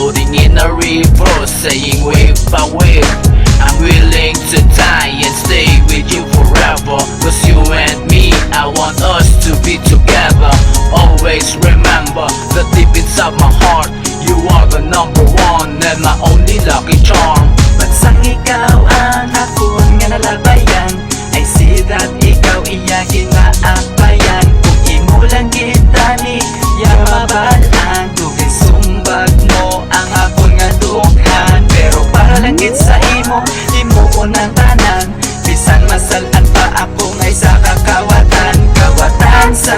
floating in a river, saying wave by wave, I'm willing to die and stay with you forever. Cause you and me, I want us to be together. Always remember that deep inside my heart, you are the number one and my only lucky charm. Bansang ikaw ang akong nga nalabayan, I see that ikaw iya ginaabayan. Kung imo lang kita ni yamabalaan, tugay sumbag mo ang akong nga dughan. Pero para lang gid sa imo, imo unang tanan, bisan masalan pa ako ngay sa kakawatan. Kawatan sa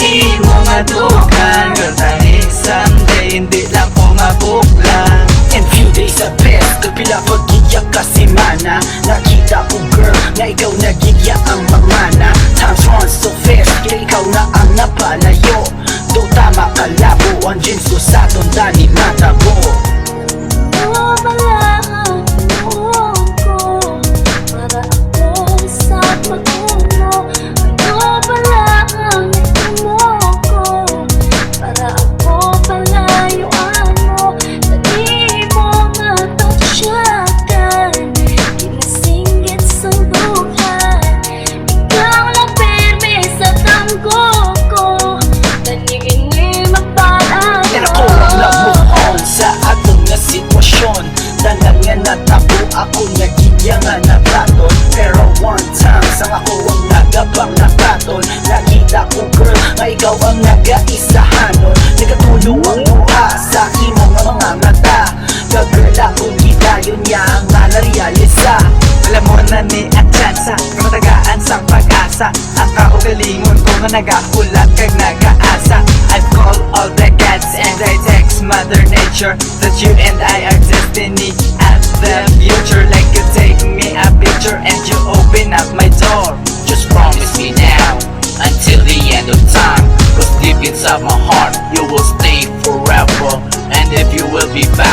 imo nga dughan, girl tani someday hindi lang ko mabuklan. And few days at best, kapila pag-iyak ka si mana. Nakita ko girl, na ikaw nagigya ang mamana. Times run so fast, kaya ikaw na ang napalayo. Do tama ka labo, ang jeans ko sa tunda ni matabo. Nawabalaan mo ko, para ako sa pag-uno. Nawabalaan mo ko, para ako palayuan mo. Dali mo matatsyakan, kinasinggit sa buhay. Ikaw lang pirmi sa tanggo ko, dali magpalaan. And ako ang nag-move on sa atong nga sitwasyon. Tanan nga natabo ako nagigya nga nabaton. Pero one time sang ako ang nagabang nakaton. Nakita ko girl na ikaw ang nagaisahanon. Nagatulo ang buha sa imo nga mga mata. Ka-girl akong gidayon niya nga narealisa. Alam mo na ni at tsansa, kamatagaan sang pag-asa. Ang kaugalingon ko nga nagahulat kag nagaasa. I've called all the gods and I text Mother Nature that you and I are destiny at the future. Like you take me a picture and you open up my door. Just promise me now, until the end of time. Cause deep inside my heart, you will stay forever. And if you will be back,